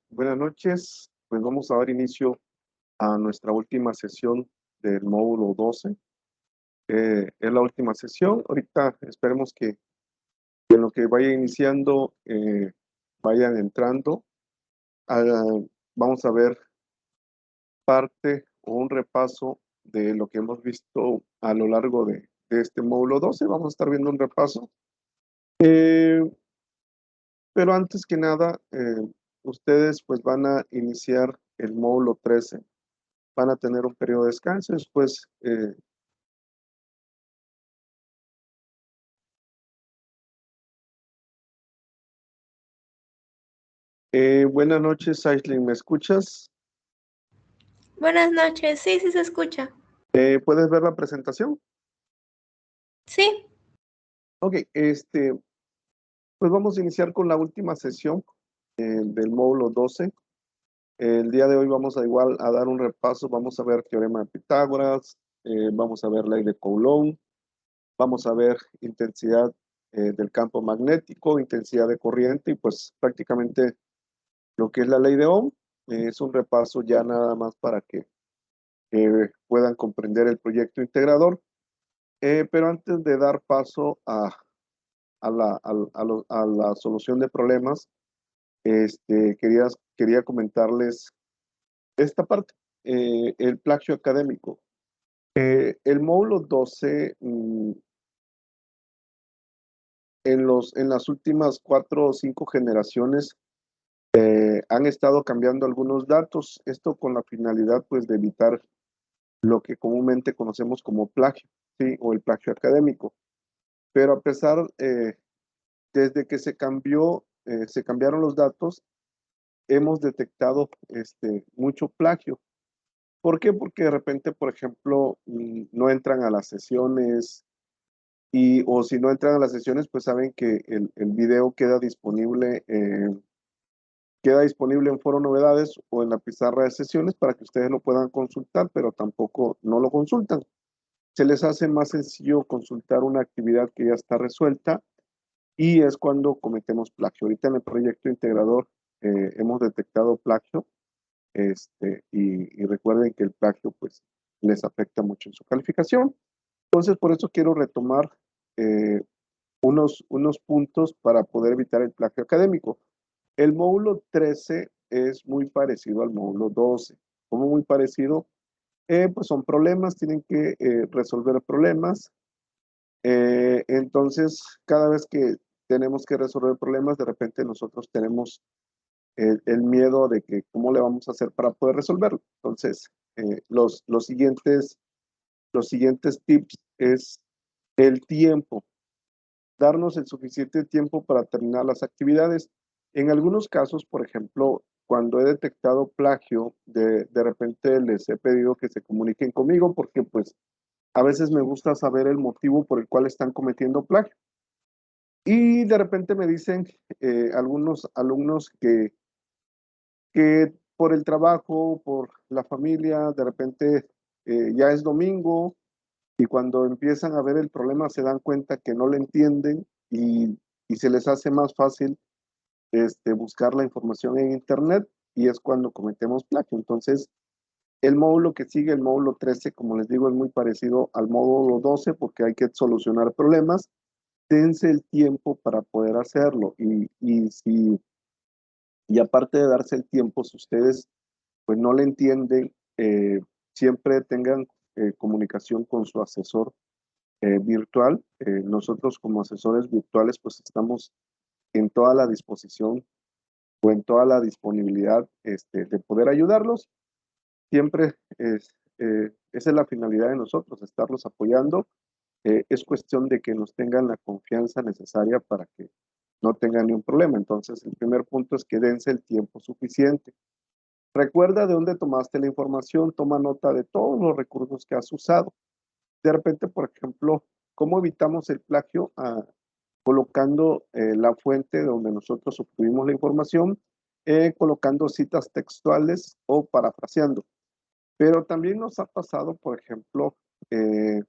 Buenas noches, pues vamos a dar inicio a nuestra última sesión del módulo 12. Es la última sesión. Ahorita esperemos que en lo que vaya iniciando vayan entrando. Ah, Vamos a ver parte o un repaso de lo que hemos visto a lo largo de este módulo 12. Vamos a estar viendo un repaso. Pero antes que nada, ustedes pues van a iniciar el módulo 13. Van a tener un periodo de descanso. Después, buenas noches, Aislinn, ¿me escuchas? Buenas noches, sí, sí se escucha. ¿Puedes ver la presentación? Sí, Ok, pues vamos a iniciar con la última sesión del módulo 12. El día de hoy vamos a igual a dar un repaso. Vamos a ver teorema de Pitágoras, vamos a ver ley de Coulomb, vamos a ver intensidad del campo magnético, intensidad de corriente y pues prácticamente lo que es la ley de Ohm. Es un repaso ya nada más para que puedan comprender el proyecto integrador. Pero antes de dar paso a la solución de problemas, quería comentarles esta parte, el plagio académico. El módulo 12, en las últimas 4 o 5 generaciones, han estado cambiando algunos datos, esto con la finalidad pues de evitar lo que comúnmente conocemos como plagio, ¿sí? O el plagio académico. Pero a pesar, desde que se cambiaron los datos, hemos detectado mucho plagio. ¿Por qué? Porque de repente, por ejemplo, no entran a las sesiones o si no entran a las sesiones, pues saben que el video queda disponible en Foro Novedades o en la pizarra de sesiones para que ustedes lo puedan consultar, pero tampoco no lo consultan. Se les hace más sencillo consultar una actividad que ya está resuelta y es cuando cometemos plagio. Ahorita en el proyecto integrador hemos detectado plagio, y recuerden que el plagio pues les afecta mucho en su calificación. Entonces, por eso quiero retomar eh, unos puntos para poder evitar el plagio académico. El módulo 13 es muy parecido al módulo 12. ¿Cómo muy parecido? Pues son problemas, tienen que resolver problemas. Entonces, cada vez que tenemos que resolver problemas, de repente nosotros tenemos el miedo de que cómo le vamos a hacer para poder resolverlo. Entonces, los siguientes tips es el tiempo, darnos el suficiente tiempo para terminar las actividades. En algunos casos, por ejemplo, cuando he detectado plagio, de repente les he pedido que se comuniquen conmigo porque pues a veces me gusta saber el motivo por el cual están cometiendo plagio. Y de repente me dicen algunos alumnos que por el trabajo, por la familia, de repente ya es domingo y cuando empiezan a ver el problema se dan cuenta que no lo entienden y se les hace más fácil buscar la información en internet y es cuando cometemos plagio. Entonces, el módulo que sigue, el módulo 13, como les digo, es muy parecido al módulo 12 porque hay que solucionar problemas. Dense el tiempo para poder hacerlo y aparte de darse el tiempo, si ustedes pues no le entienden, siempre tengan comunicación con su asesor virtual. Nosotros como asesores virtuales pues estamos en toda la disposición o en toda la disponibilidad de poder ayudarlos. Siempre esa es la finalidad de nosotros, estarlos apoyando. Es cuestión de que nos tengan la confianza necesaria para que no tengan ningún problema. Entonces, el primer punto es que dense el tiempo suficiente. Recuerda de dónde tomaste la información, toma nota de todos los recursos que has usado. De repente, por ejemplo, ¿cómo evitamos el plagio? Colocando la fuente donde nosotros obtuvimos la información, colocando citas textuales o parafraseando. Pero también nos ha pasado, por ejemplo, eh,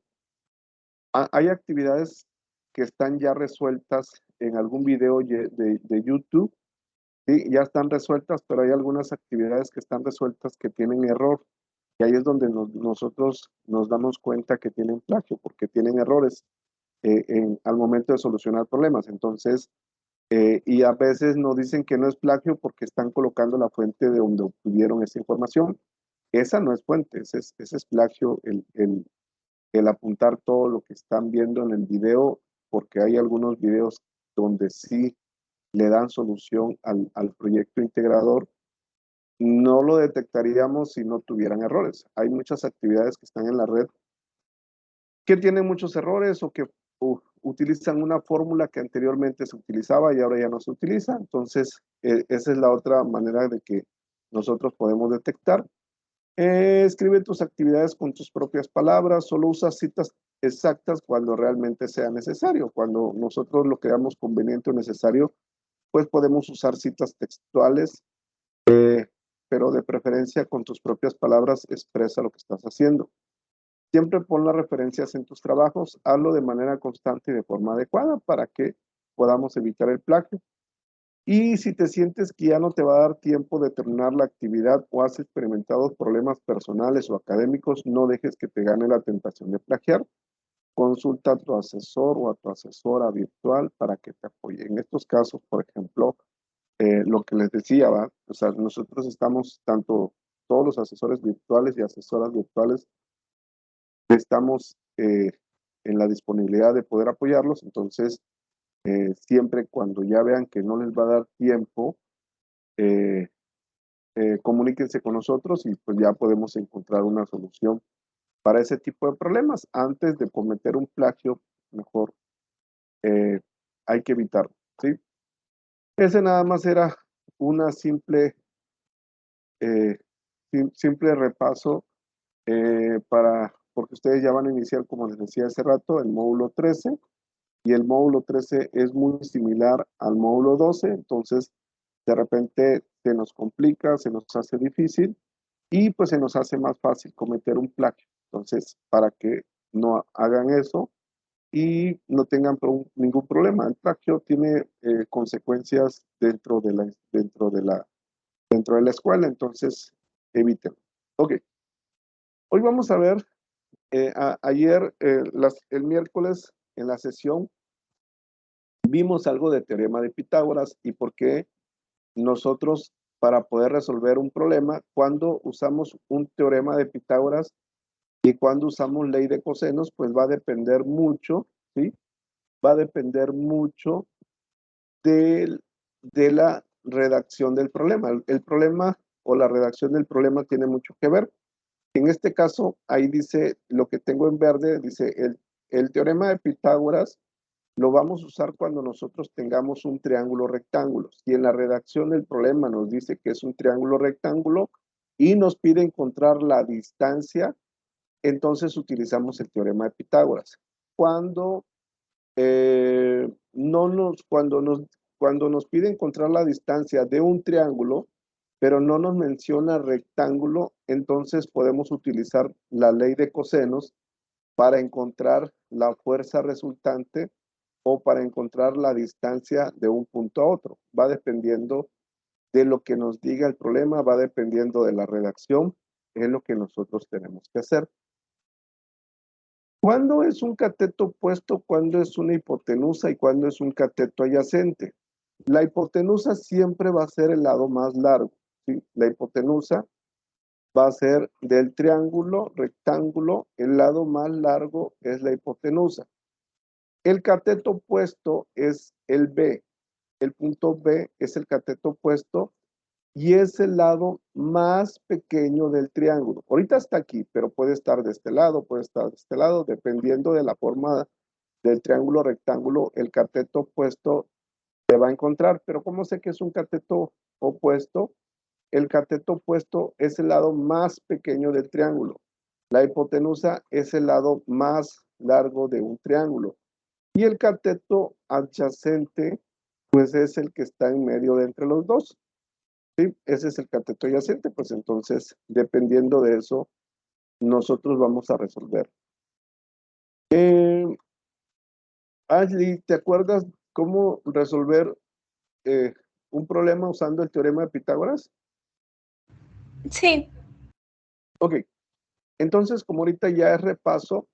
hay actividades que están ya resueltas en algún video de YouTube ¿sí? Ya están resueltas, pero hay algunas actividades que están resueltas que tienen error. Y ahí es donde nosotros nos damos cuenta que tienen plagio, porque tienen errores al momento de solucionar problemas. Entonces, y a veces nos dicen que no es plagio porque están colocando la fuente de donde obtuvieron esa información. Esa no es fuente, ese es plagio, el apuntar todo lo que están viendo en el video, porque hay algunos videos donde sí le dan solución al proyecto integrador. No lo detectaríamos si no tuvieran errores. Hay muchas actividades que están en la red que tienen muchos errores o que utilizan una fórmula que anteriormente se utilizaba y ahora ya no se utiliza. Entonces, esa es la otra manera de que nosotros podemos detectar. Escribe tus actividades con tus propias palabras, solo usa citas exactas cuando realmente sea necesario. Cuando nosotros lo creamos conveniente o necesario, pues podemos usar citas textuales, pero de preferencia con tus propias palabras expresa lo que estás haciendo. Siempre pon las referencias en tus trabajos, hazlo de manera constante y de forma adecuada para que podamos evitar el plagio. Y si te sientes que ya no te va a dar tiempo de terminar la actividad o has experimentado problemas personales o académicos, no dejes que te gane la tentación de plagiar. Consulta a tu asesor o a tu asesora virtual para que te apoye. En estos casos, por ejemplo, lo que les decía, ¿va? O sea, nosotros estamos tanto todos los asesores virtuales y asesoras virtuales estamos en la disponibilidad de poder apoyarlos. Entonces, siempre cuando ya vean que no les va a dar tiempo, eh, comuníquense con nosotros y pues ya podemos encontrar una solución para ese tipo de problemas. Antes de cometer un plagio, mejor eh, hay que evitarlo, ¿sí? Ese nada más era una eh, simple repaso porque ustedes ya van a iniciar, como les decía hace rato, el módulo 13 y el módulo 13 es muy similar al módulo 12, entonces de repente se nos complica, se nos hace difícil y pues se nos hace más fácil cometer un plagio. Entonces, para que no hagan eso y no tengan ningún problema. El plagio tiene consecuencias dentro de la escuela, entonces evítenlo. Ok, hoy vamos a ver, ayer, el miércoles en la sesión, vimos algo de teorema de Pitágoras y por qué nosotros, para poder resolver un problema, cuando usamos un teorema de Pitágoras y cuando usamos ley de cosenos, pues va a depender mucho, ¿sí? Va a depender mucho de la redacción del problema. El problema o la redacción del problema tiene mucho que ver. En este caso, ahí dice, lo que tengo en verde, dice, el teorema de Pitágoras lo vamos a usar cuando nosotros tengamos un triángulo rectángulo. Si en la redacción del problema nos dice que es un triángulo rectángulo y nos pide encontrar la distancia, entonces utilizamos el teorema de Pitágoras. Cuando, cuando nos pide encontrar la distancia de un triángulo, pero no nos menciona rectángulo, entonces podemos utilizar la ley de cosenos para encontrar la fuerza resultante o para encontrar la distancia de un punto a otro. Va dependiendo de lo que nos diga el problema, va dependiendo de la redacción, es lo que nosotros tenemos que hacer. ¿Cuándo es un cateto opuesto? ¿Cuándo es una hipotenusa? ¿Y cuándo es un cateto adyacente? La hipotenusa siempre va a ser el lado más largo, ¿sí? La hipotenusa va a ser del triángulo, rectángulo, el lado más largo es la hipotenusa. El cateto opuesto es el B. El punto B es el cateto opuesto y es el lado más pequeño del triángulo. Ahorita está aquí, pero puede estar de este lado, puede estar de este lado, dependiendo de la forma del triángulo rectángulo, el cateto opuesto se va a encontrar. Pero ¿cómo sé que es un cateto opuesto? El cateto opuesto es el lado más pequeño del triángulo. La hipotenusa es el lado más largo de un triángulo. Y el cateto adyacente, pues es el que está en medio de entre los dos. ¿Sí? Ese es el cateto adyacente, pues entonces, dependiendo de eso, nosotros vamos a resolver. Ashley, ¿te acuerdas cómo resolver un problema usando el teorema de Pitágoras? Sí. Ok, entonces como ahorita ya es repaso,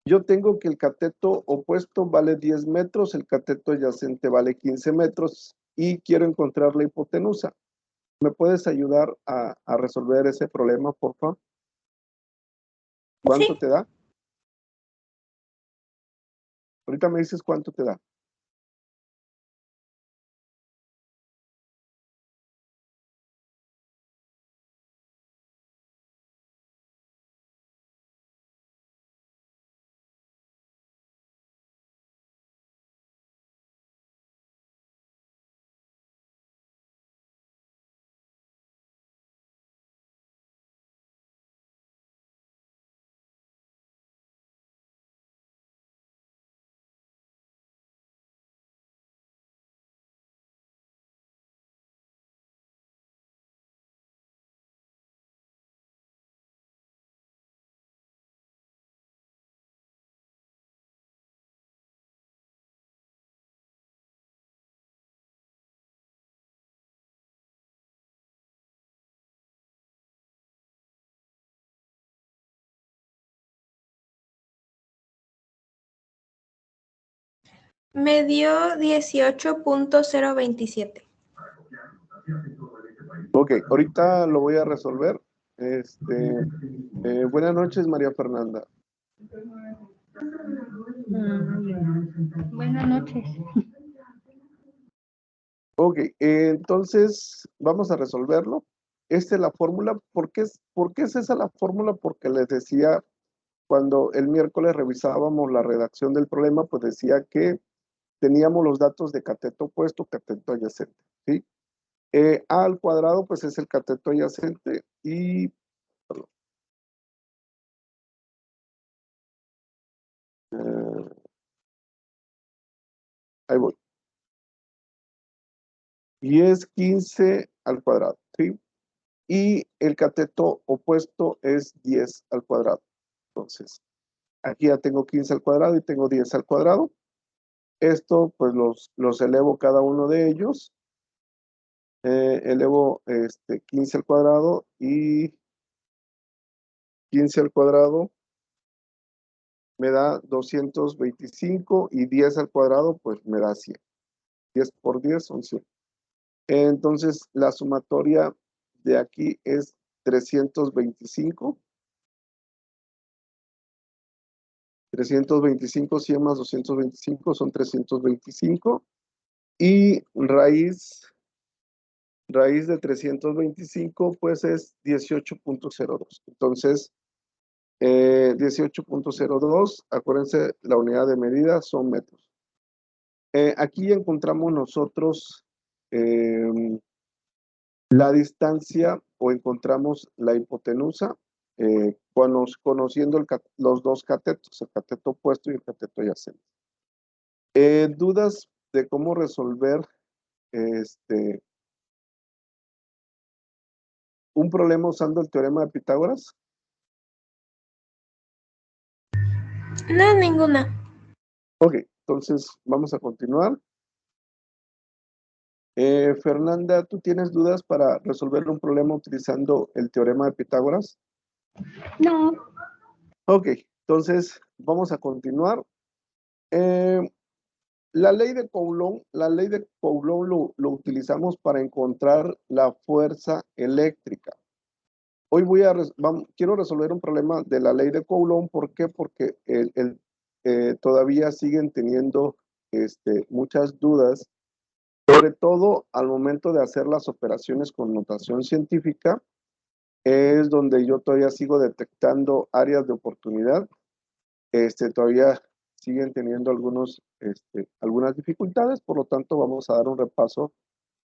yo tengo que el cateto opuesto vale 10 metros, el cateto adyacente vale 15 metros y quiero encontrar la hipotenusa. ¿Me puedes ayudar a resolver ese problema, por favor? ¿Cuánto Sí. te da? Ahorita me dices cuánto te da. Me dio 18.027. Ok, ahorita lo voy a resolver. Buenas noches, María Fernanda. Buenas noches. Ok, entonces vamos a resolverlo. Esta es la fórmula. ¿Por qué es esa la fórmula? Porque les decía, cuando el miércoles revisábamos la redacción del problema, pues decía que teníamos los datos de cateto opuesto, cateto adyacente, ¿sí? A al cuadrado, pues es el cateto adyacente y... perdón, ahí voy. Y es 15 al cuadrado, ¿sí? Y el cateto opuesto es 10 al cuadrado. Entonces, aquí ya tengo 15 al cuadrado y tengo 10 al cuadrado. Esto, pues los elevo cada uno de ellos. Elevo 15 al cuadrado y 15 al cuadrado me da 225 y 10 al cuadrado, pues me da 100. 10 por 10 son 100. Entonces, la sumatoria de aquí es 325. 325, 100 más 225 son 325. Y raíz de 325, pues es 18.02. Entonces, 18.02, acuérdense, la unidad de medida son metros. Aquí encontramos nosotros la distancia o encontramos la hipotenusa conociendo los dos catetos, el cateto opuesto y el cateto adyacente. ¿Dudas de cómo resolver un problema usando el teorema de Pitágoras? No, ninguna. Ok, entonces vamos a continuar. Fernanda, ¿tú tienes dudas para resolver un problema utilizando el teorema de Pitágoras? No, Ok, entonces vamos a continuar. La ley de Coulomb lo utilizamos para encontrar la fuerza eléctrica. Hoy quiero resolver un problema de la ley de Coulomb. ¿Por qué? Porque todavía siguen teniendo muchas dudas, sobre todo al momento de hacer las operaciones con notación científica, es donde yo todavía sigo detectando áreas de oportunidad. Todavía siguen teniendo algunas dificultades, por lo tanto vamos a dar un repaso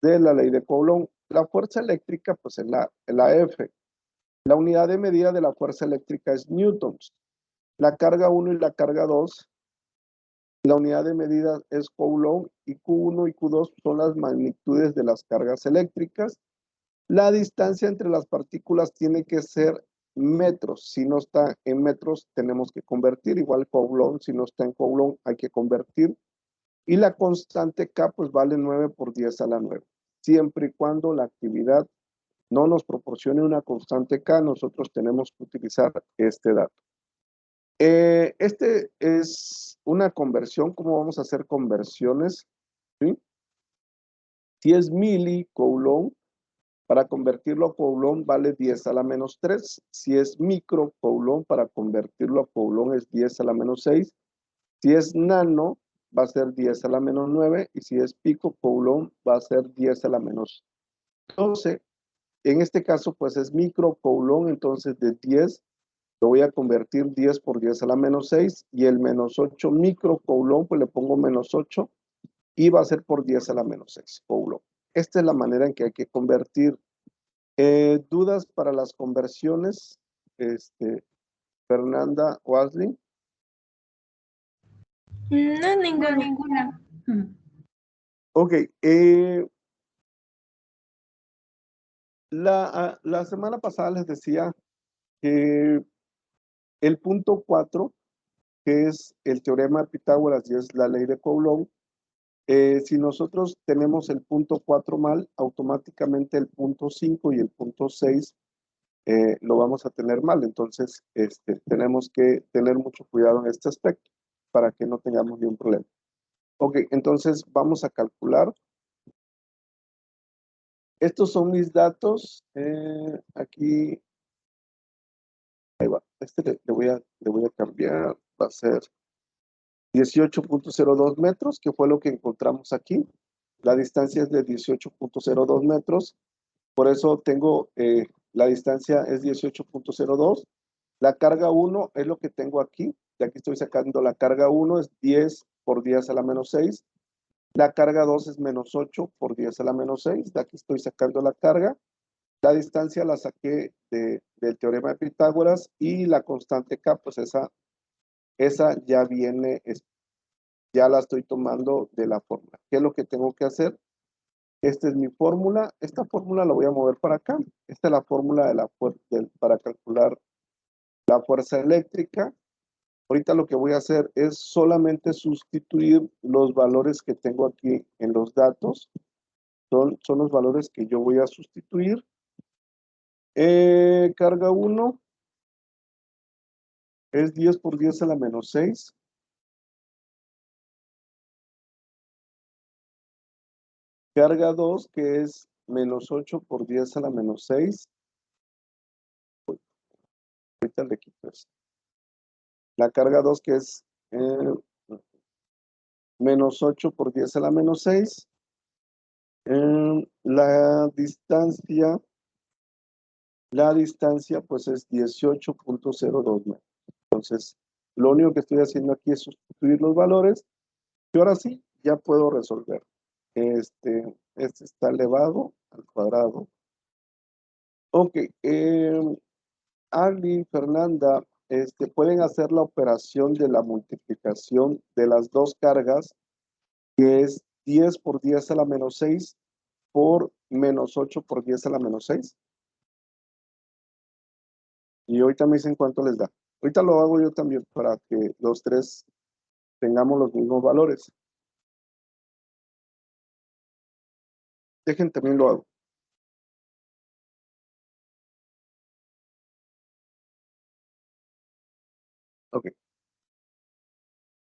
de la ley de Coulomb. La fuerza eléctrica, pues es la F. La unidad de medida de la fuerza eléctrica es newtons. La carga 1 y la carga 2, la unidad de medida es Coulomb y Q1 y Q2 son las magnitudes de las cargas eléctricas. La distancia entre las partículas tiene que ser metros. Si no está en metros, tenemos que convertir. Igual Coulomb, si no está en Coulomb, hay que convertir. Y la constante K pues vale 9 por 10 a la 9. Siempre y cuando la actividad no nos proporcione una constante K, nosotros tenemos que utilizar este dato. Este es una conversión. ¿Cómo vamos a hacer conversiones? ¿Sí? Si es milicoulomb, para convertirlo a coulomb vale 10 a la menos 3. Si es microcoulomb, para convertirlo a coulomb es 10 a la menos 6. Si es nano, va a ser 10 a la menos 9. Y si es picocoulomb, va a ser 10 a la menos 12. En este caso, pues es microcoulomb, entonces de 10 lo voy a convertir 10 por 10 a la menos 6. Y el menos 8 microcoulomb, pues le pongo menos 8 y va a ser por 10 a la menos 6 coulomb. Esta es la manera en que hay que convertir. ¿Dudas para las conversiones? Fernanda o Ashley. No, No, ninguna. ninguna. Ok. La semana pasada les decía que el punto 4, que es el teorema de Pitágoras y es la ley de Coulomb, si nosotros tenemos el punto 4 mal, automáticamente el punto 5 y el punto 6 lo vamos a tener mal. Entonces, tenemos que tener mucho cuidado en este aspecto para que no tengamos ningún problema. Ok, entonces vamos a calcular. Estos son mis datos. Aquí, ahí va. Le voy a cambiar. Va a ser 18.02 metros, que fue lo que encontramos aquí. La distancia es de 18.02 metros. Por eso tengo, la distancia es 18.02. La carga 1 es lo que tengo aquí. De aquí estoy sacando la carga 1, es 10 por 10 a la menos 6. La carga 2 es menos 8 por 10 a la menos 6. De aquí estoy sacando la carga. La distancia la saqué del teorema de Pitágoras y la constante K, pues esa ya viene, ya la estoy tomando de la fórmula. ¿Qué es lo que tengo que hacer? Esta es mi fórmula. Esta fórmula la voy a mover para acá. Esta es la fórmula para calcular la fuerza eléctrica. Ahorita lo que voy a hacer es solamente sustituir los valores que tengo aquí en los datos. Son los valores que yo voy a sustituir. Carga 1 es 10 por 10 a la menos 6. Carga 2, que es menos 8 por 10 a la menos 6. Ahorita le quito eso. La carga 2, que es menos 8 por 10 a la menos 6. La distancia pues es 18.02 metros. Entonces, lo único que estoy haciendo aquí es sustituir los valores. Y ahora sí, ya puedo resolver. Este está elevado al cuadrado. Ok. Ali, Fernanda, pueden hacer la operación de la multiplicación de las dos cargas, que es 10 por 10 a la menos 6 por menos 8 por 10 a la menos 6. Y ahorita me dicen cuánto les da. Ahorita lo hago yo también para que los tres tengamos los mismos valores. Dejen, también lo hago. Ok.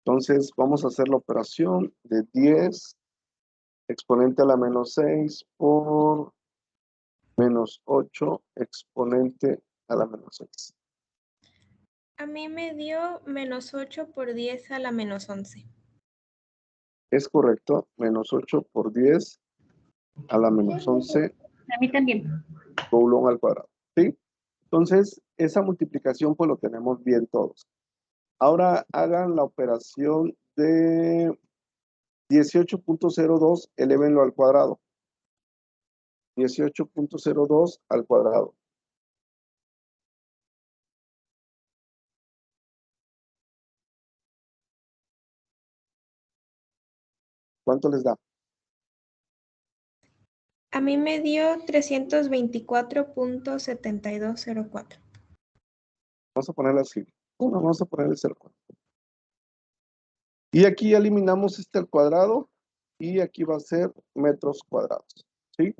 Entonces vamos a hacer la operación de 10 exponente a la menos 6 por menos 8 exponente a la menos 6. A mí me dio menos 8 por 10 a la menos 11. Es correcto, menos 8 por 10 a la menos 11 A mí también. coulomb al cuadrado. ¿Sí? Entonces, esa multiplicación pues lo tenemos bien todos. Ahora hagan la operación de 18.02, elévenlo al cuadrado. 18.02 al cuadrado. ¿Cuánto les da? A mí me dio 324.7204. Vamos a ponerle así. Vamos a ponerle 0. Y aquí eliminamos este al cuadrado y aquí va a ser metros cuadrados, ¿sí?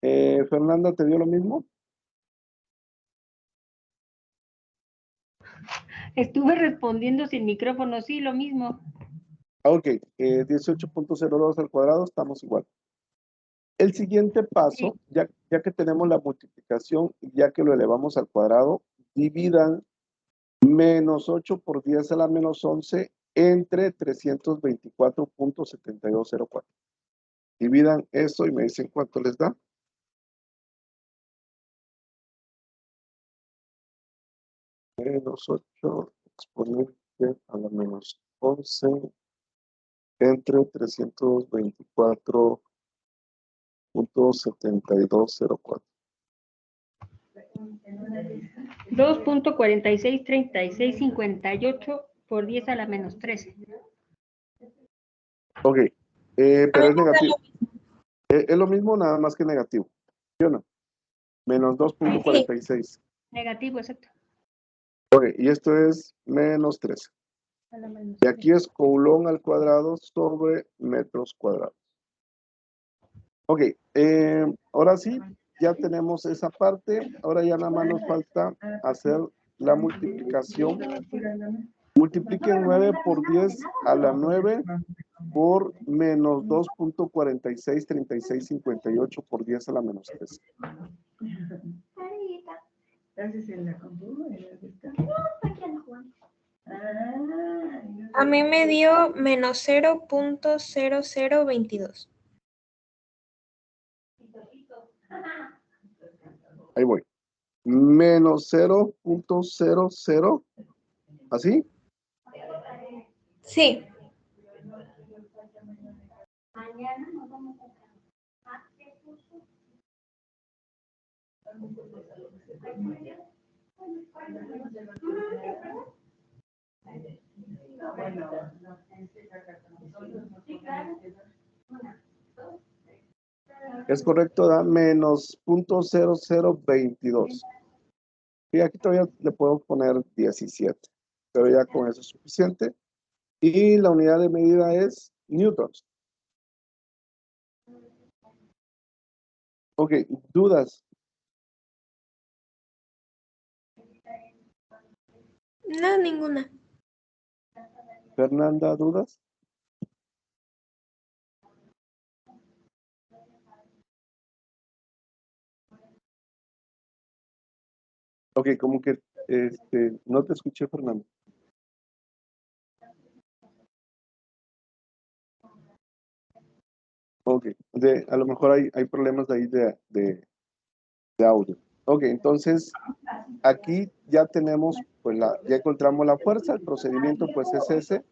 Fernanda, ¿te dio lo mismo? Estuve respondiendo sin micrófono, sí, lo mismo. Ok, 18.02 al cuadrado, estamos igual. El siguiente paso, ya que tenemos la multiplicación y ya que lo elevamos al cuadrado, dividan menos 8 por 10 a la menos 11 entre 324.7204. Dividan eso y me dicen cuánto les da. Menos 8 exponente a la menos 11 entre 324.7204. 2.463658 por 10 a la menos 13. Ok, pero es negativo. Es lo mismo, nada más que negativo. ¿Sí o no? Menos 2.46. Negativo, exacto. Ok, y esto es menos 13. Y aquí es coulomb al cuadrado sobre metros cuadrados. Ok, ahora sí, ya tenemos esa parte. Ahora ya nada más nos falta hacer la multiplicación. Multipliquen 9 por 10 a la 9 por menos 2.463658 por 10 a la menos 13. A mí me dio menos 0.0022. Ahí voy. Menos 0.00. ¿Así? Sí. Es correcto, da menos 0.0022. Y aquí todavía le puedo poner 17, pero ya con eso es suficiente. Y la unidad de medida es newtons. Ok, ¿dudas? No, ninguna. Fernanda, ¿dudas? Ok, como que no te escuché, Fernanda. Ok, a lo mejor hay problemas de ahí de audio. Ok, entonces aquí ya tenemos, pues ya encontramos la fuerza, el procedimiento pues es ese.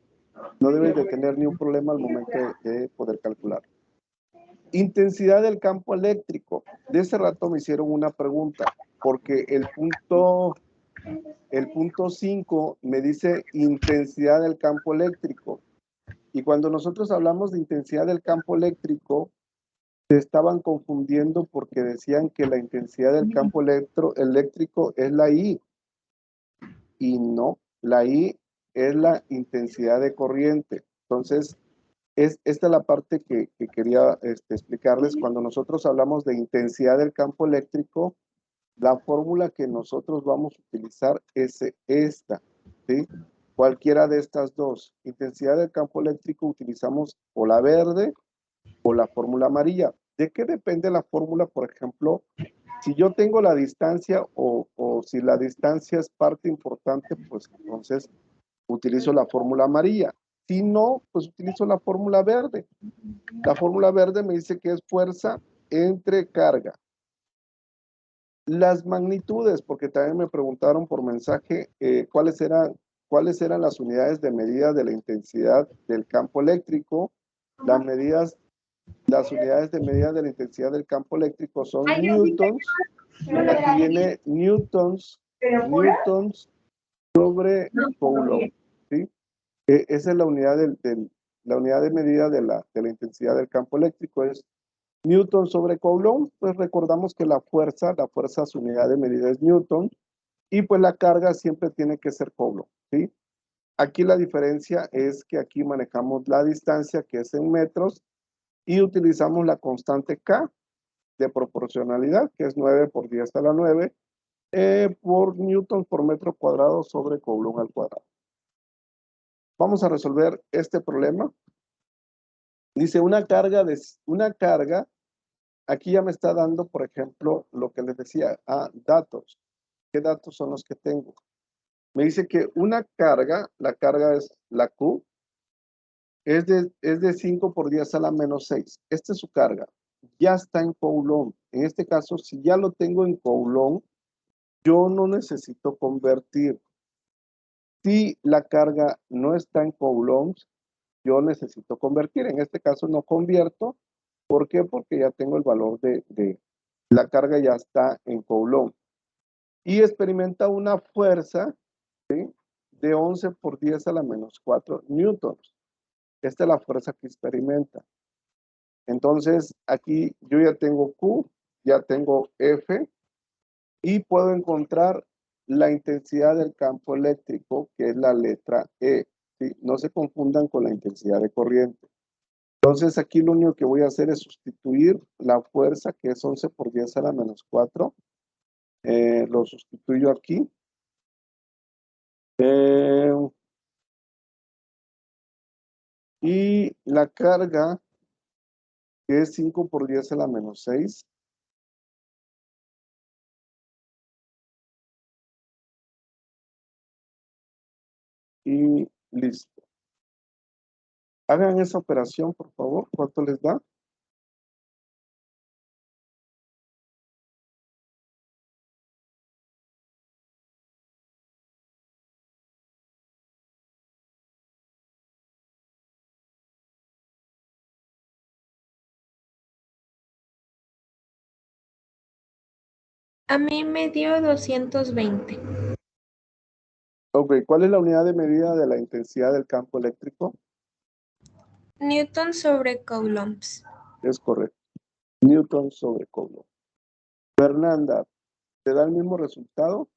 No debes de tener ni un problema al momento de poder calcular. Intensidad del campo eléctrico. De ese rato me hicieron una pregunta, porque el punto 5 me dice intensidad del campo eléctrico. Y cuando nosotros hablamos de intensidad del campo eléctrico, se estaban confundiendo porque decían que la intensidad del campo eléctrico es la I. Y no, la I es la intensidad de corriente. Entonces, esta es la parte que quería explicarles. Cuando nosotros hablamos de intensidad del campo eléctrico, la fórmula que nosotros vamos a utilizar es esta, ¿sí? Cualquiera de estas dos. Intensidad del campo eléctrico utilizamos o la verde o la fórmula amarilla. ¿De qué depende la fórmula? Por ejemplo, si yo tengo la distancia o si la distancia es parte importante, pues entonces utilizo la fórmula amarilla. Si no, pues utilizo la fórmula verde. La fórmula verde me dice que es fuerza entre carga. Las magnitudes, porque también me preguntaron por mensaje cuáles eran las unidades de medida de la intensidad del campo eléctrico. Las unidades de medida de la intensidad del campo eléctrico son newtons. Aquí viene newtons sobre coulomb, ¿sí? Esa es la unidad la unidad de medida de la intensidad del campo eléctrico, es newton sobre coulomb. Pues recordamos que la fuerza, su unidad de medida es newton, y pues la carga siempre tiene que ser coulomb, ¿sí? Aquí la diferencia es que aquí manejamos la distancia, que es en metros, y utilizamos la constante K de proporcionalidad, que es 9 por 10 a la 9, por newton por metro cuadrado sobre coulomb al cuadrado. Vamos a resolver este problema. Dice una carga, aquí ya me está dando, por ejemplo, lo que les decía, datos. ¿Qué datos son los que tengo? Me dice que una carga, la carga es la Q, es de 5 por 10 a la menos 6. Esta es su carga. Ya está en coulomb. En este caso, si ya lo tengo en coulomb, yo no necesito convertir. Si la carga no está en coulombs, yo necesito convertir. En este caso no convierto. ¿Por qué? Porque ya tengo el valor de la carga, ya está en coulomb. Y experimenta una fuerza, ¿sí?, de 11 por 10 a la menos 4 newtons. Esta es la fuerza que experimenta. Entonces, aquí yo ya tengo Q, ya tengo F, y puedo encontrar la intensidad del campo eléctrico, que es la letra E. ¿Sí? No se confundan con la intensidad de corriente. Entonces, aquí lo único que voy a hacer es sustituir la fuerza, que es 11 por 10 a la menos 4. Lo sustituyo aquí. Y la carga, que es 5 por 10 a la menos 6. Y listo. Hagan esa operación, por favor. ¿Cuánto les da? A mí me dio 220. Ok, ¿cuál es la unidad de medida de la intensidad del campo eléctrico? Newton sobre coulombs. Es correcto. Newton sobre coulomb. Fernanda, ¿te da el mismo resultado?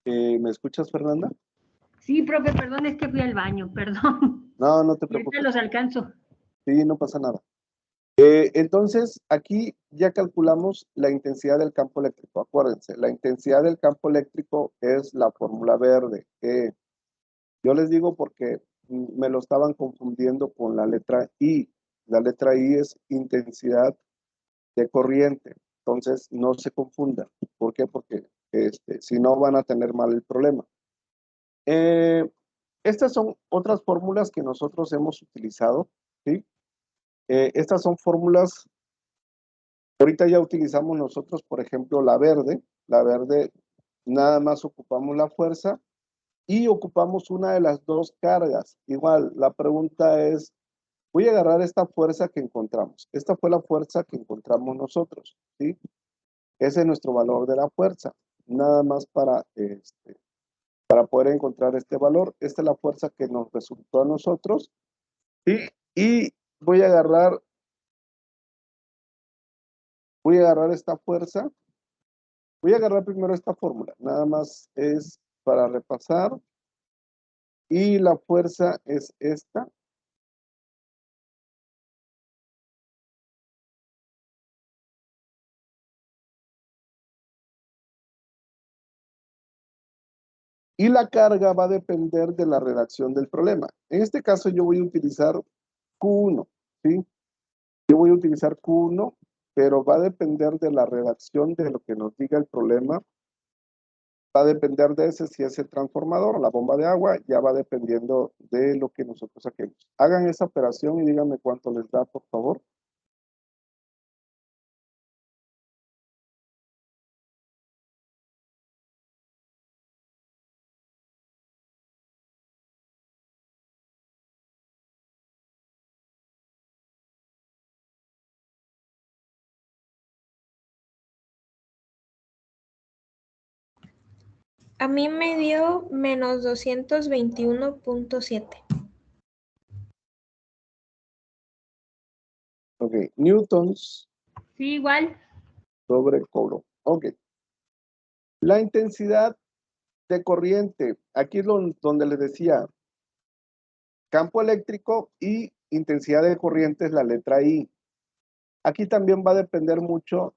¿Me escuchas, Fernanda? Sí, profe, perdón, es que fui al baño, perdón. No, no te Y ahorita preocupes. los alcanzo. Sí, no pasa nada. Entonces, aquí ya calculamos la intensidad del campo eléctrico. Acuérdense, la intensidad del campo eléctrico es la fórmula verde. Yo les digo porque me lo estaban confundiendo con la letra I. La letra I es intensidad de corriente. Entonces, no se confundan. ¿Por qué? Porque si no van a tener mal el problema. Estas son otras fórmulas que nosotros hemos utilizado, ¿sí? Estas son fórmulas, ahorita ya utilizamos nosotros, por ejemplo, la verde. La verde, nada más ocupamos la fuerza y ocupamos una de las dos cargas. Igual, la pregunta es, voy a agarrar esta fuerza que encontramos. Esta fue la fuerza que encontramos nosotros, ¿sí? Ese es nuestro valor de la fuerza. Nada más para poder encontrar este valor. Esta es la fuerza que nos resultó a nosotros. ¿Sí? Y voy a agarrar esta fuerza. Voy a agarrar primero esta fórmula. Nada más es para repasar. Y la fuerza es esta. Y la carga va a depender de la redacción del problema. En este caso yo voy a utilizar Q1, ¿sí? Yo voy a utilizar Q1, pero va a depender de la redacción de lo que nos diga el problema. Va a depender de ese, si es el transformador o la bomba de agua, ya va dependiendo de lo que nosotros saquemos. Hagan esa operación y díganme cuánto les da, por favor. A mí me dio menos 221.7. newtons Sí, igual. sobre coulomb. Ok. La intensidad de corriente, aquí es donde les decía, campo eléctrico y intensidad de corriente es la letra I. Aquí también va a depender mucho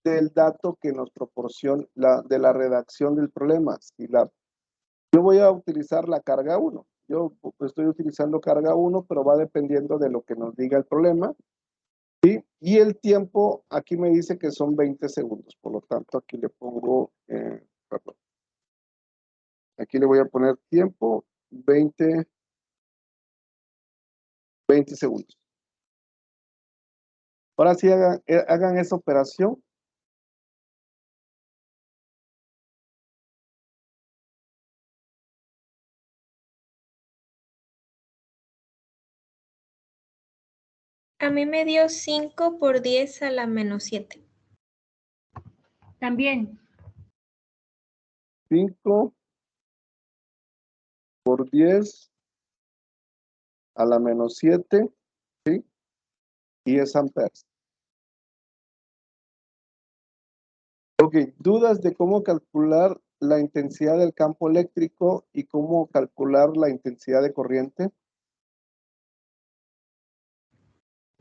del dato que nos proporciona, de la redacción del problema. Yo voy a utilizar la carga 1. Yo estoy utilizando carga 1, pero va dependiendo de lo que nos diga el problema. ¿Sí? Y el tiempo, aquí me dice que son 20 segundos. Por lo tanto, aquí le pongo, perdón. Aquí le voy a poner tiempo 20 segundos. Ahora sí hagan esa operación. A mí me dio 5 por 10 a la menos 7. También. 5 por 10 a la menos 7, ¿sí? Y es amperes. Ok, dudas de cómo calcular la intensidad del campo eléctrico y cómo calcular la intensidad de corriente.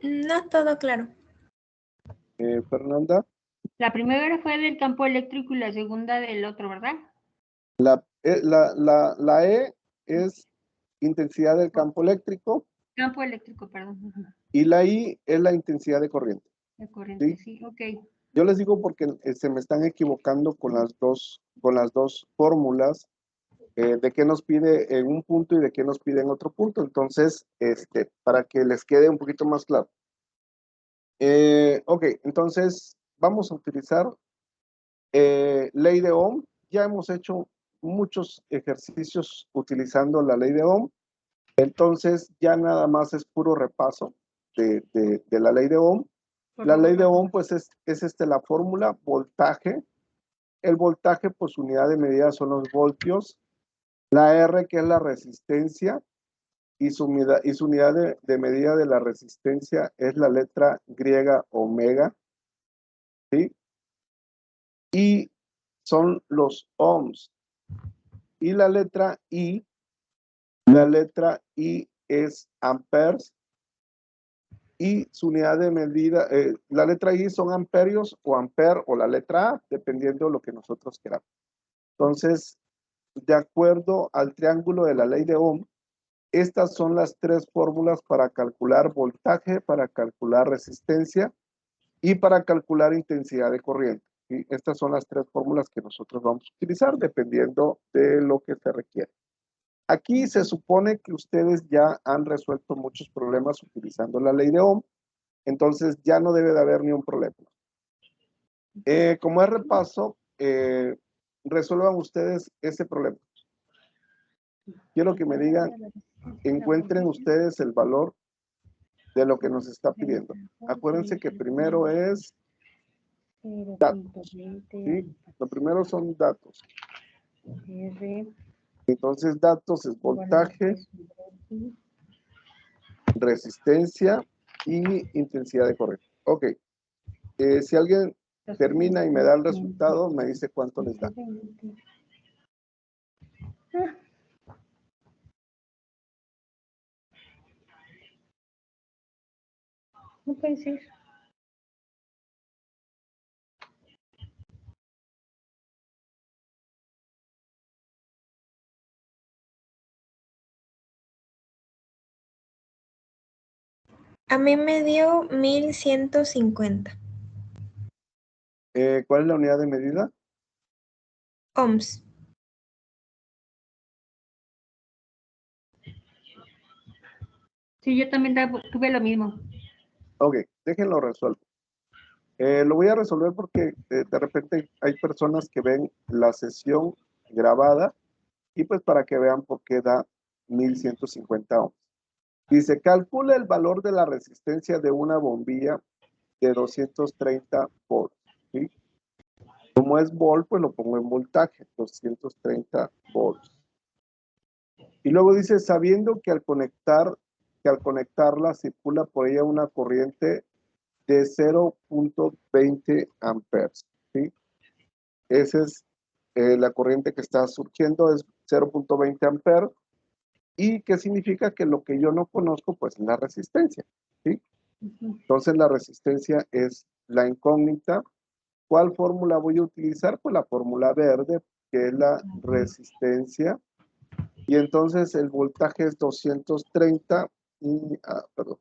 No todo claro. Fernanda, La primera fue del campo eléctrico y la segunda del otro, ¿verdad? la E es intensidad del campo eléctrico Campo eléctrico, perdón. Ajá. y la I es la intensidad de corriente. La corriente, ¿Sí? sí, ok. Yo les digo porque se me están equivocando con las dos fórmulas de qué nos pide en un punto y de qué nos pide en otro punto. Entonces, para que les quede un poquito más claro. Ok, entonces vamos a utilizar ley de Ohm. Ya hemos hecho muchos ejercicios utilizando la ley de Ohm. Entonces ya nada más es puro repaso de la ley de Ohm. La ley de Ohm pues es la fórmula voltaje. El voltaje pues unidad de medida son los voltios. La R que es la resistencia y su unidad de medida de la resistencia es la letra griega omega. ¿Sí? Y son los ohms. Y la letra I es amperes y su unidad de medida, la letra I son amperios o amper o la letra A, dependiendo de lo que nosotros queramos. Entonces, de acuerdo al triángulo de la ley de Ohm, estas son las tres fórmulas para calcular voltaje, para calcular resistencia y para calcular intensidad de corriente. ¿Sí? Estas son las tres fórmulas que nosotros vamos a utilizar dependiendo de lo que se requiere. Aquí se supone que ustedes ya han resuelto muchos problemas utilizando la ley de Ohm, entonces ya no debe de haber ni un problema. Como es repaso, resuelvan ustedes ese problema. Quiero que me digan, encuentren ustedes el valor de lo que nos está pidiendo. Acuérdense que primero es datos. ¿Sí? Lo primero son datos. Entonces, datos es voltaje, resistencia y intensidad de corriente. Ok. Si alguien termina y me da el resultado, me dice cuánto les da. No puede ser. A mí me dio 1150 ¿Cuál es la unidad de medida? ohms. Sí, yo también tuve lo mismo. Ok, déjenlo resuelvo. Lo voy a resolver porque de repente hay personas que ven la sesión grabada y pues para que vean por qué da 1150 ohms. Dice, calcula el valor de la resistencia de una bombilla de 230 volts. ¿Sí? Como es volt, pues lo pongo en voltaje, 230 volts. Y luego dice, sabiendo que al conectarla circula por ella una corriente de 0.20 amperes, ¿sí? Esa es la corriente que está surgiendo, es 0.20 amperes. ¿Y qué significa? Que lo que yo no conozco, pues, es la resistencia, ¿sí? Entonces, la resistencia es la incógnita. ¿Cuál fórmula voy a utilizar? Pues la fórmula verde, que es la resistencia. Y entonces el voltaje es 230 y, perdón.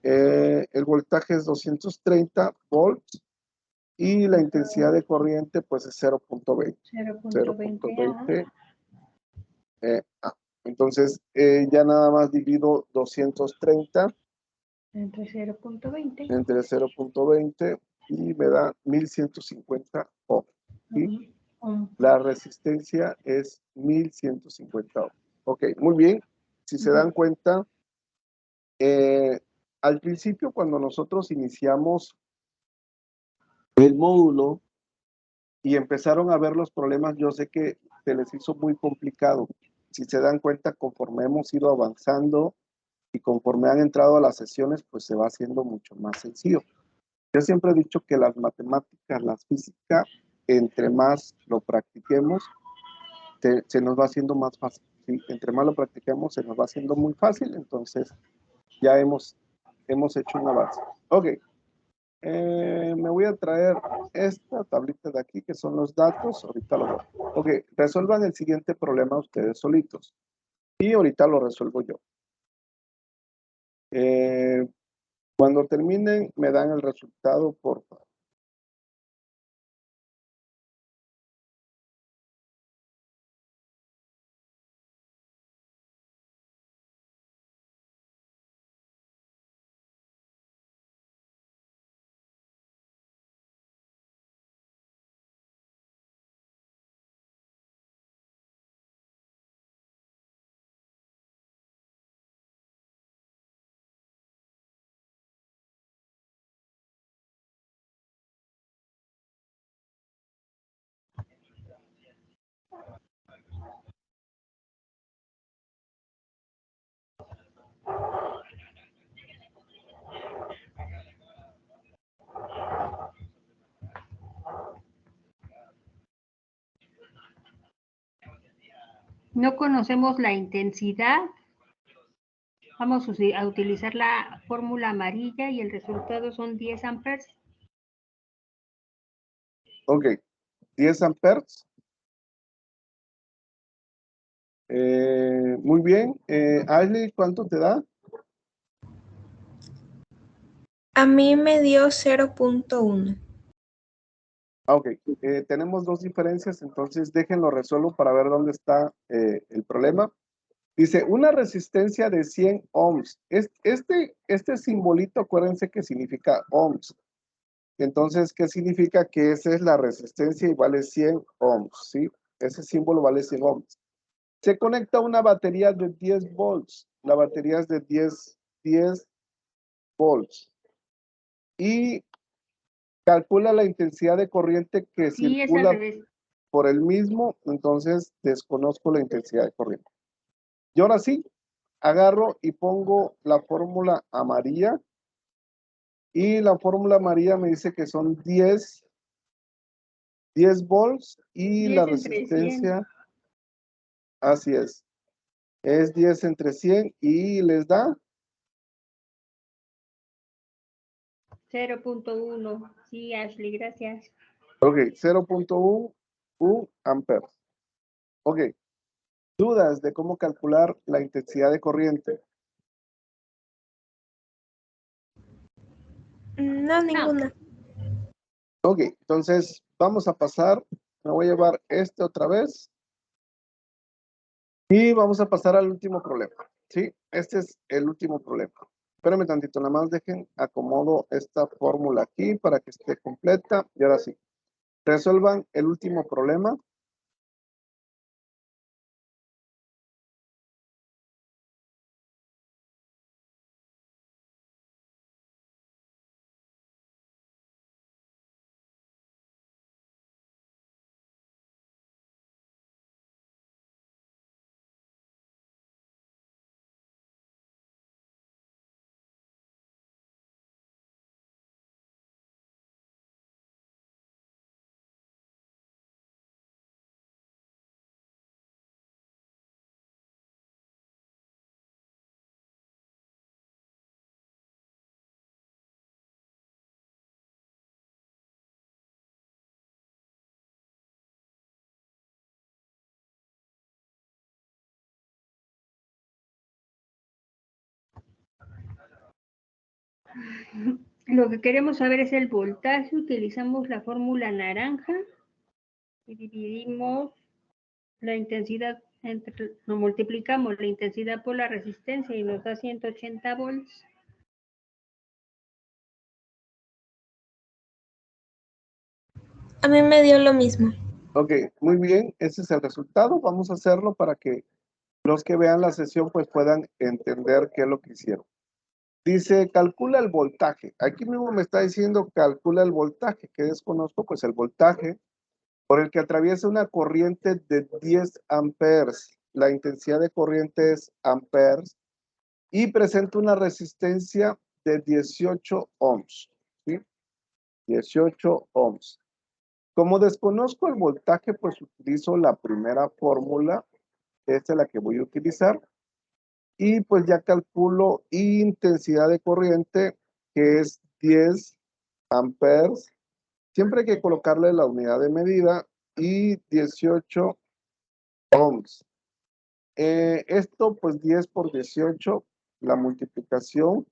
El voltaje es 230 volts y la intensidad de corriente pues es 0.20. 0.20. Entonces ya nada más divido 230 entre 0.20 entre 0.20 y me da 1150 ohms. ¿Sí? La resistencia es 1150 ohms. Ok, muy bien. Si se dan cuenta, al principio cuando nosotros iniciamos el módulo y empezaron a ver los problemas, yo sé que se les hizo muy complicado. Si se dan cuenta, conforme hemos ido avanzando y conforme han entrado a las sesiones, pues se va haciendo mucho más sencillo. Yo siempre he dicho que las matemáticas, la física, entre más lo practiquemos, se nos va haciendo más fácil, ¿sí? Entre más lo practiquemos, se nos va haciendo muy fácil, entonces ya hemos hecho un avance. Ok, me voy a traer esta tablita de aquí, que son los datos, ahorita lo veo. Ok, resuelvan el siguiente problema ustedes solitos, y ahorita lo resuelvo yo. Cuando terminen, me dan el resultado, por favor. No conocemos la intensidad. Vamos a utilizar la fórmula amarilla y el resultado son 10 amperes. Ok, 10 amperes. Muy bien. Ashley, ¿cuánto te da? A mí me dio 0.1. Ok, tenemos dos diferencias, entonces déjenlo resuelvo para ver dónde está el problema. Dice, una resistencia de 100 ohms. Este simbolito, acuérdense que significa ohms. Entonces, ¿qué significa? Que esa es la resistencia y vale 100 ohms, ¿sí? Ese símbolo vale 100 ohms. Se conecta una batería de 10 volts. La batería es de 10 volts. Y calcula la intensidad de corriente que Sí, es al circula revés. por el mismo, entonces desconozco la intensidad de corriente. Y ahora sí, agarro y pongo la fórmula amarilla. Y la fórmula amarilla me dice que son 10 volts y 10 la entre 100. resistencia, así es 10 entre 100 y les da 0.1. Sí, Ashley, gracias. ok, 0.1 amperes. Ok, dudas de cómo calcular la intensidad de corriente. No, ninguna. Ok, entonces vamos a pasar, me voy a llevar este otra vez y vamos a pasar al último problema, ¿sí? Este es el último problema. Espérenme tantito, nada más dejen, acomodo esta fórmula aquí para que esté completa y ahora sí, resuelvan el último problema. Lo que queremos saber es el voltaje. Utilizamos la fórmula naranja y dividimos la intensidad, nos multiplicamos la intensidad por la resistencia y nos da 180 volts. A mí me dio lo mismo. Ok, muy bien, ese es el resultado. Vamos a hacerlo para que los que vean la sesión pues puedan entender qué es lo que hicieron. Dice, calcula el voltaje. Aquí mismo me está diciendo, calcula el voltaje. ¿Qué desconozco? Pues el voltaje por el que atraviesa una corriente de 10 amperes. La intensidad de corriente es amperes y presenta una resistencia de 18 ohms. ¿Sí? 18 ohms. Como desconozco el voltaje, pues utilizo la primera fórmula. Esta es la que voy a utilizar. Y pues ya calculo intensidad de corriente, que es 10 amperes. Siempre hay que colocarle la unidad de medida y 18 ohms. Esto pues 10 por 18, la multiplicación,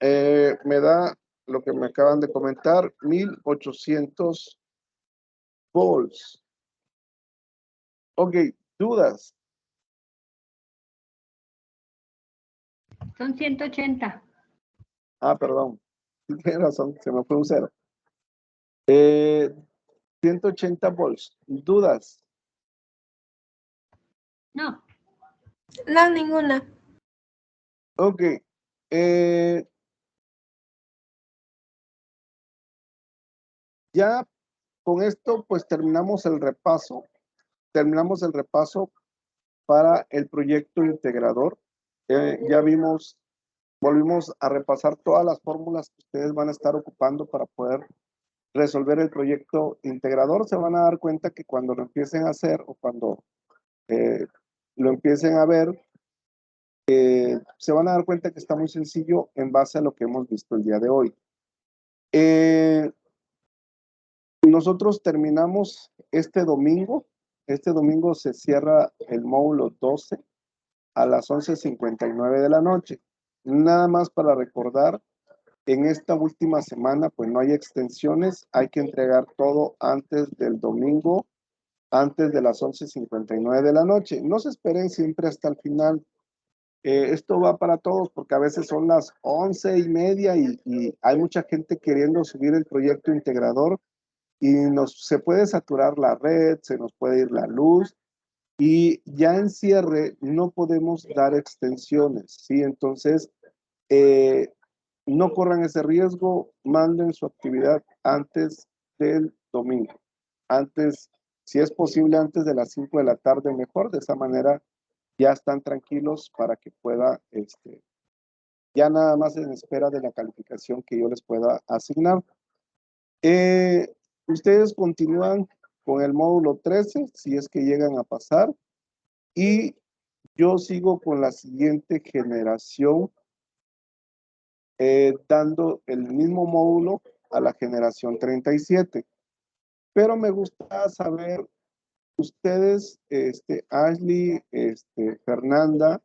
me da lo que me acaban de comentar, 1800 volts. Ok, dudas. Son 180. Ah, perdón. Tienes razón, se me fue un cero. 180 volts. ¿Dudas? No, No, ninguna. Ok. Ya con esto, pues terminamos el repaso. Terminamos el repaso para el proyecto integrador. Ya vimos, volvimos a repasar todas las fórmulas que ustedes van a estar ocupando para poder resolver el proyecto integrador. Se van a dar cuenta que cuando lo empiecen a hacer o cuando lo empiecen a ver, se van a dar cuenta que está muy sencillo en base a lo que hemos visto el día de hoy. Nosotros terminamos este domingo. Este domingo se cierra el módulo 12 a las 11:59 de la noche. Nada más para recordar, en esta última semana pues no hay extensiones, hay que entregar todo antes del domingo, antes de las 11:59 de la noche. No se esperen siempre hasta el final. Esto va para todos porque a veces son las 11:30 y hay mucha gente queriendo subir el proyecto integrador y se puede saturar la red, se nos puede ir la luz y ya en cierre no podemos dar extensiones, ¿sí? Entonces, no corran ese riesgo, manden su actividad antes del domingo, antes, si es posible, antes de las 5 de la tarde, mejor, de esa manera ya están tranquilos para que pueda, ya nada más en espera de la calificación que yo les pueda asignar. Ustedes continúan con el módulo 13, si es que llegan a pasar, y yo sigo con la siguiente generación, dando el mismo módulo a la generación 37. Pero me gusta saber, ustedes, Ashley, Fernanda,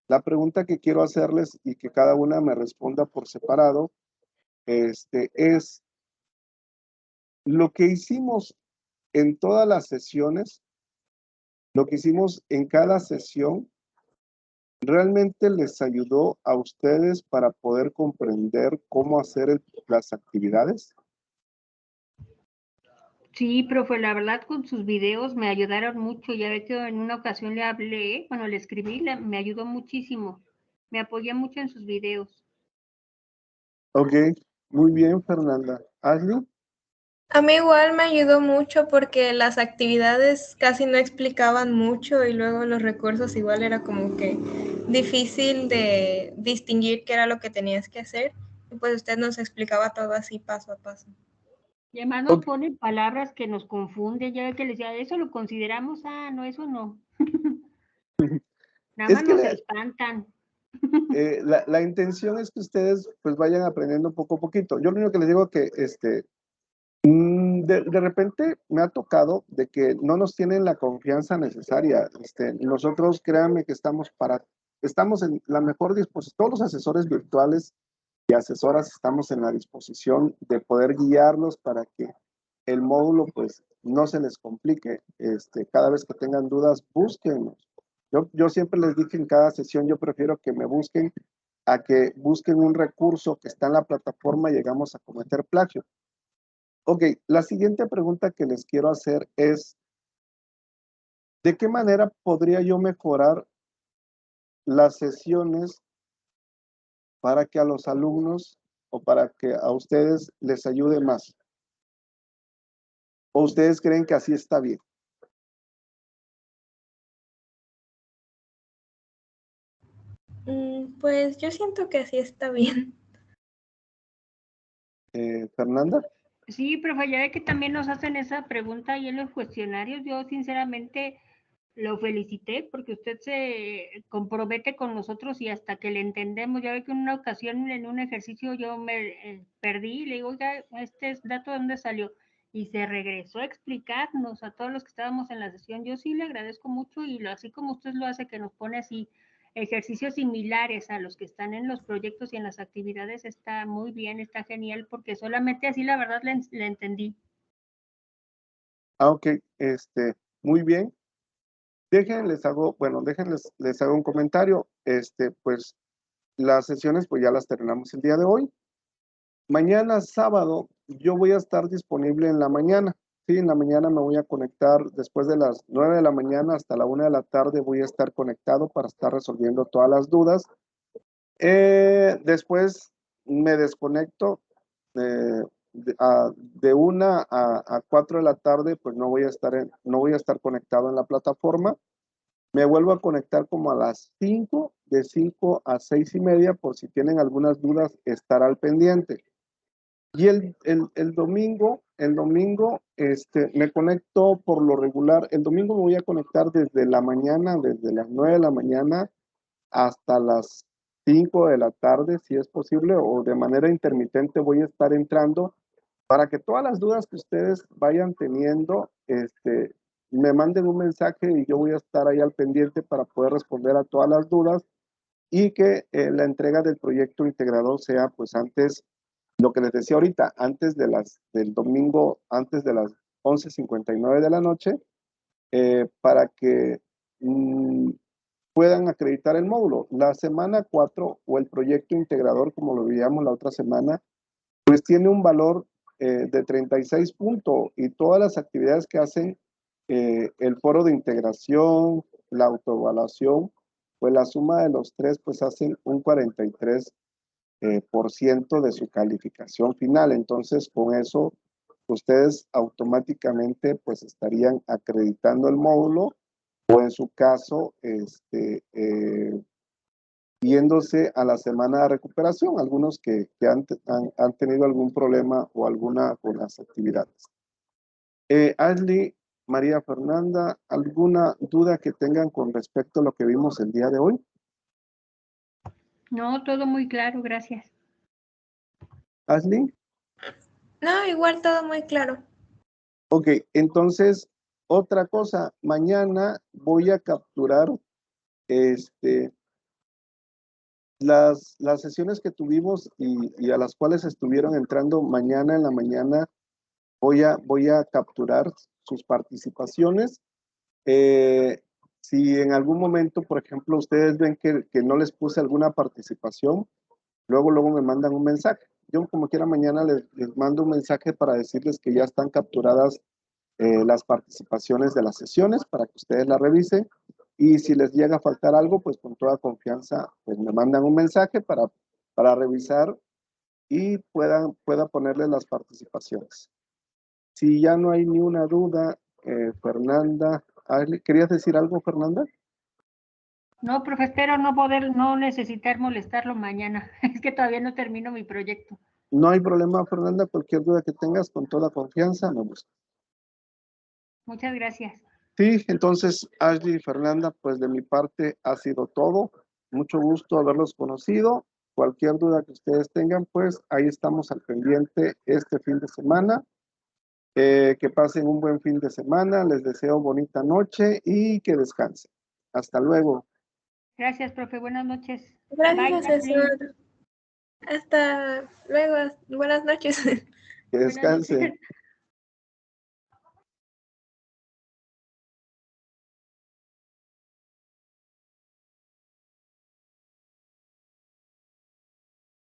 la pregunta que quiero hacerles y que cada una me responda por separado, es lo que hicimos en todas las sesiones, lo que hicimos en cada sesión, ¿realmente les ayudó a ustedes para poder comprender cómo hacer las actividades? sí, profe, la verdad con sus videos me ayudaron mucho. Ya ve que en una ocasión le hablé, bueno, le escribí, me ayudó muchísimo. Me apoyé mucho en sus videos. Ok, muy bien, Fernanda. Ashley. A mí igual me ayudó mucho porque las actividades casi no explicaban mucho y luego los recursos igual era como que difícil de distinguir qué era lo que tenías que hacer. Y pues usted nos explicaba todo así paso a paso. Y además nos ponen palabras que nos confunden. Ya ve que les decía, eso lo consideramos, no, eso no. Nada Es más que nos espantan. la intención es que ustedes pues vayan aprendiendo poco a poquito. Yo lo único que les digo es que de repente me ha tocado de que no nos tienen la confianza necesaria. Nosotros créanme que estamos en la mejor disposición, todos los asesores virtuales y asesoras estamos en la disposición de poder guiarlos para que el módulo pues no se les complique. Cada vez que tengan dudas, búsquennos. Yo siempre les dije en cada sesión, yo prefiero que me busquen a que busquen un recurso que está en la plataforma y llegamos a cometer plagio. Ok, la siguiente pregunta que les quiero hacer es, ¿de qué manera podría yo mejorar las sesiones para que a los alumnos o para que a ustedes les ayude más? ¿O ustedes creen que así está bien? Pues yo siento que así está bien. Fernanda. Sí, profe, ya ve que también nos hacen esa pregunta ahí en los cuestionarios. Yo sinceramente lo felicité porque usted se compromete con nosotros y hasta que le entendemos. Ya ve que en una ocasión en un ejercicio yo me perdí y le digo, oiga, este dato de dónde salió, y se regresó a explicarnos a todos los que estábamos en la sesión. Yo sí le agradezco mucho y así como usted lo hace, que nos pone así ejercicios similares a los que están en los proyectos y en las actividades, está muy bien, está genial, porque solamente así la verdad le entendí. Ok, muy bien. Déjenles hago un comentario. Pues las sesiones pues ya las terminamos el día de hoy. Mañana sábado yo voy a estar disponible en la mañana. Sí, en la mañana me voy a conectar después de las 9 de la mañana hasta la 1 de la tarde voy a estar conectado para estar resolviendo todas las dudas. Después me desconecto de 1 a 4 de la tarde, pues no voy a estar conectado en la plataforma. Me vuelvo a conectar como a las 5, de 5 a 6 y media, por si tienen algunas dudas, estar al pendiente. Y el domingo, me conecto por lo regular. El domingo me voy a conectar desde la mañana, desde las 9 de la mañana hasta las 5 de la tarde, si es posible, o de manera intermitente voy a estar entrando para que todas las dudas que ustedes vayan teniendo, me manden un mensaje y yo voy a estar ahí al pendiente para poder responder a todas las dudas y que la entrega del proyecto integrador sea pues antes, lo que les decía ahorita, del domingo, antes de las 11:59 de la noche, para que puedan acreditar el módulo. La semana 4 o el proyecto integrador, como lo veíamos la otra semana, pues tiene un valor de 36 puntos y todas las actividades que hacen el foro de integración, la autoevaluación, pues la suma de los tres pues hacen un 43% de su calificación final. Entonces con eso ustedes automáticamente pues estarían acreditando el módulo o en su caso yéndose a la semana de recuperación, algunos que han tenido algún problema o alguna con las actividades. Ashley, María Fernanda, ¿alguna duda que tengan con respecto a lo que vimos el día de hoy? No, todo muy claro, gracias. Ashley. No, igual todo muy claro. Ok, entonces, otra cosa, mañana voy a capturar las sesiones que tuvimos y a las cuales estuvieron entrando mañana en la mañana. Voy a capturar sus participaciones. Si en algún momento, por ejemplo, ustedes ven que no les puse alguna participación, luego me mandan un mensaje. Yo como quiera mañana les mando un mensaje para decirles que ya están capturadas las participaciones de las sesiones para que ustedes la revisen. Y si les llega a faltar algo, pues con toda confianza, pues me mandan un mensaje para revisar y pueda ponerles las participaciones. Si ya no hay ni una duda, Fernanda, ¿querías decir algo, Fernanda? No, profe, espero no necesitar molestarlo mañana. Es que todavía no termino mi proyecto. No hay problema, Fernanda. Cualquier duda que tengas, con toda confianza, me buscas. Muchas gracias. Sí, entonces, Ashley y Fernanda, pues de mi parte ha sido todo. Mucho gusto haberlos conocido. Cualquier duda que ustedes tengan, pues ahí estamos al pendiente este fin de semana. Que pasen un buen fin de semana. Les deseo bonita noche y que descansen. Hasta luego. Gracias, profe. Buenas noches. Gracias, Bye, Ashley. asesor. Hasta luego. Buenas noches. Que Buenas descanse. noches.